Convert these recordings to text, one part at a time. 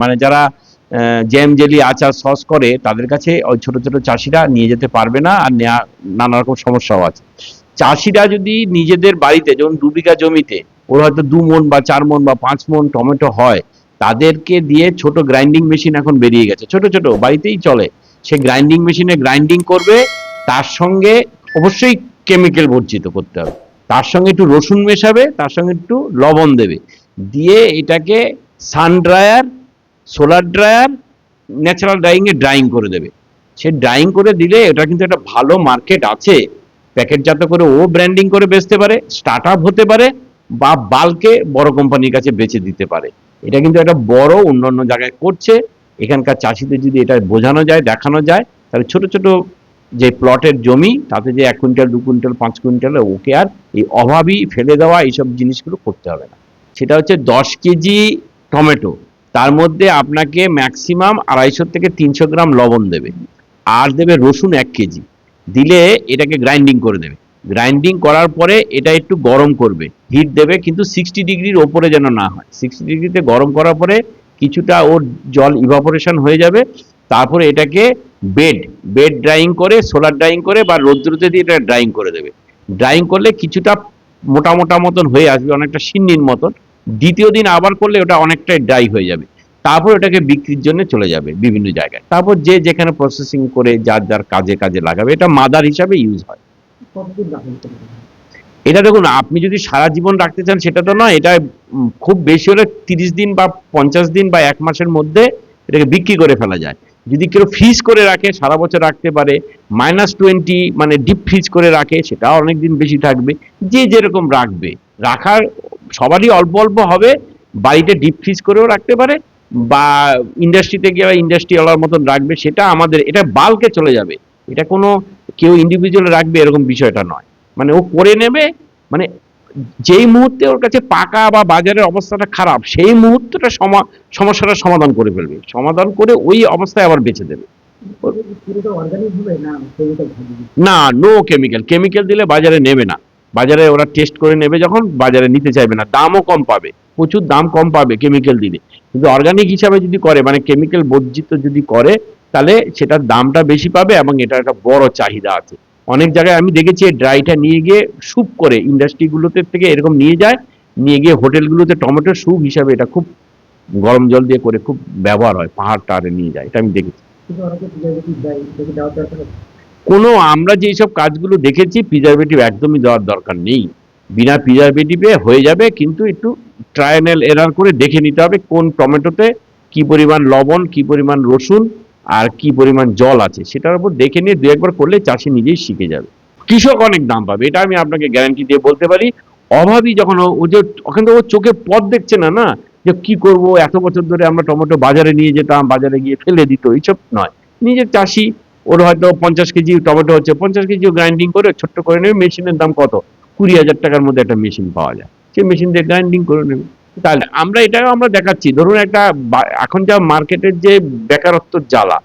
মানে যারা jam jelly আচার সস করে তাদের কাছে ওই ছোট ছোট চাষিরা নিয়ে যেতে পারবে না, আর নেওয়া নানা রকম সমস্যাও আছে। চাষিরা যদি নিজেদের বাড়িতে, যেমন 2 বিঘা জমিতে ওর হয়তো 2 মণ বা 4 মণ বা 5 মণ টমেটো হয়, তাদেরকে দিয়ে ছোট গ্রাইন্ডিং মেশিন এখন বেরিয়ে গেছে, ছোট ছোট বাড়িতেই চলে, সে গ্রাইন্ডিং মেশিনে গ্রাইন্ডিং করবে, তার সঙ্গে অবশ্যই কেমিক্যাল বর্জিত করতে হবে, তার সঙ্গে একটু রসুন মেশাবে, তার সঙ্গে একটু লবণ দেবে, দিয়ে এটাকে sun dryer, solar dryer, natural drying এ ড্রাইং করে দেবে। সে ড্রাইং করে দিলে এটা কিন্তু একটা ভালো মার্কেট আছে, প্যাকেটজাত করে ও ব্র্যান্ডিং করে বেচতে পারে, স্টার্ট আপ হতে পারে, বা বাল্কে বড় কোম্পানির কাছে বেচে দিতে পারে। এটা কিন্তু একটা বড় অন্যান্য জায়গায় করছে। এখানকার চাষিদের যদি এটা বোঝানো যায়, দেখানো যায়, তাহলে ছোট ছোট যে প্লটের জমি, তাতে যে 1 কুইন্টাল 2 কুইন্টাল 5 কুইন্টাল, ওকে আর এই অভাবী ফেলে দেওয়া এইসব জিনিসগুলো করতে হবে না। সেটা হচ্ছে 10 কেজি টমেটো, তার মধ্যে আপনাকে ম্যাক্সিমাম 250 থেকে 300 গ্রাম লবণ দেবে, আর দেবে রসুন 1 কেজি, দিলে এটাকে গ্রাইন্ডিং করে দেবে। গ্রাইন্ডিং করার পরে এটা একটু গরম করবে, হিট দেবে, কিন্তু 60 ডিগ্রির ওপরে যেন না হয়। 60 ডিগ্রিতে গরম করার পরে কিছুটা ওর জল ইভাপোরেশন হয়ে যাবে, তারপরে এটাকে বেড বেড ড্রাইং করে, সোলার ড্রাইং করে বা রৌদ্রতে দিয়ে এটা ড্রাইং করে দেবে। ড্রাইং করলে কিছুটা মোটা মোটা মতন হয়ে আসবে, অনেকটা সিন্নির মতন। দ্বিতীয় দিন আবার করলে ওটা অনেকটাই ড্রাই হয়ে যাবে। তারপর ওটাকে বিক্রির জন্য চলে যাবে বিভিন্ন জায়গায়, তারপর যে যেখানে প্রসেসিং করে যার যার কাজে কাজে লাগাবে। এটা মাদার হিসাবে ইউজ হয়। এটা দেখুন, আপনি যদি সারা জীবন রাখতে চান সেটা তো নয়, এটা খুব বেশি হলে 30 দিন বা 50 দিন বা 1 মাসের মধ্যে এটাকে বিক্রি করে ফেলা যায়। যদি কেউ ফ্রিজ করে রাখে, সারা বছর রাখতে পারে, -20 মানে ডিপ ফ্রিজ করে রাখে, সেটাও অনেকদিন বেশি থাকবে। যে যেরকম রাখবে, রাখার সবারই অল্প অল্প হবে। বাড়িতে ডিপ ফ্রিজ করেও রাখতে পারে, বা ইন্ডাস্ট্রিতে গিয়ে ইন্ডাস্ট্রিওয়ালার মতন রাখবে, সেটা আমাদের, এটা বাল্কে চলে যাবে। এটা কোনো কেউ ইন্ডিভিজুয়াল রাখবে এরকম বিষয়টা নয়। মানে ও করে নেবে, মানে যেই মুহূর্তে ওর কাছে পাকা বা বাজারের অবস্থাটা খারাপ, সেই মুহূর্তটা সমস্যাটার সমাধান করে ফেলবে, সমাধান করে ওই অবস্থায় আবার বেঁচে দেবে। না, নো কেমিক্যাল। কেমিক্যাল দিলে বাজারে নেবে না, বাজারে ওরা টেস্ট করে নেবে, যখন বাজারে নিতে চাইবে না, দামও কম পাবে, প্রচুর দাম কম পাবে কেমিক্যাল দিলে। কিন্তু অর্গানিক হিসাবে যদি করে, মানে কেমিক্যাল বর্জিত যদি করে, তাহলে সেটার দামটা বেশি পাবে, এবং এটা একটা বড় চাহিদা আছে। অনেক জায়গায় আমি দেখেছি এই ড্রাইটা নিয়ে গিয়ে স্যুপ করে, ইন্ডাস্ট্রিগুলোতে থেকে এরকম নিয়ে যায়, নিয়ে গিয়ে হোটেলগুলোতে টমেটো স্যুপ হিসাবে এটা খুব গরম জল দিয়ে করে খুব ব্যবহার হয়, পাহাড় টাহাড়ে নিয়ে যায়, এটা আমি দেখেছি। কোনো, আমরা যে সব কাজগুলো দেখেছি, প্রিজারভেটিভ একদমই দেওয়ার দরকার নেই। বিনা প্রিজারভেটিভে হয়ে যাবে, কিন্তু একটু ট্রায়াল এন্ড এরর করে দেখে নিতে হবে কোন টমেটোতে কি পরিমাণ লবণ, কি পরিমাণ রসুন, আর কি পরিমাণ জল আছে, সেটার উপর দেখে নিয়ে 2-1 বার করলে চাষি নিজেই শিখে যাবে। কৃষক অনেক দাম পাবে, এটা আমি আপনাকে গ্যারান্টি দিয়ে বলতে পারি। অভাবী যখন ও যে, ওখান থেকে ও চোখে পথ দেখছে না, না যে কি করব, এত বছর ধরে আমরা টমেটো বাজারে নিয়ে যেতাম, বাজারে গিয়ে ফেলে দিত, এইসব নয়। নিজের চাষি, ওর হয়তো 50 কেজি টমেটো হচ্ছে, 50 কেজিও গ্রাইন্ডিং করে ছোট্ট করে নেবে। মেশিনের দাম কত? 20,000 টাকার মধ্যে একটা মেশিন পাওয়া যায়, সেই মেশিন দিয়ে গ্রাইন্ডিং করে নেবে। তাহলে আমরা এটাও আমরা দেখাচ্ছি, ধরুন একটা এখন যা মার্কেটের যে বেকারত্ব জ্বালা,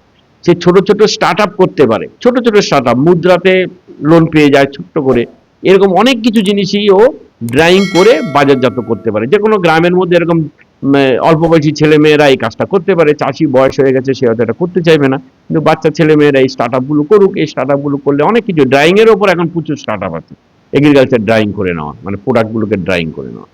সে ছোট ছোট স্টার্ট আপ করতে পারে, ছোট ছোট স্টার্ট আপ মুদ্রাতে লোন পেয়ে যায় ছোট্ট করে, এরকম অনেক কিছু জিনিসই ও ড্রাইং করে বাজারজাত করতে পারে। যে কোনো গ্রামের মধ্যে এরকম অল্প বয়সী ছেলে মেয়েরা এই কাজটা করতে পারে। চাষি বয়স হয়ে গেছে, সে হয়তো এটা করতে চাইবে না, কিন্তু বাচ্চা ছেলে মেয়েরা এই স্টার্ট আপ গুলো করুক। এই স্টার্ট আপ গুলো করলে অনেক কিছু, ড্রাইং এর ওপর এখন প্রচুর স্টার্ট আপ আছে, এগ্রিকালচার ড্রাইং করে নেওয়া, মানে প্রোডাক্ট গুলোকে ড্রাইং করে নেওয়া।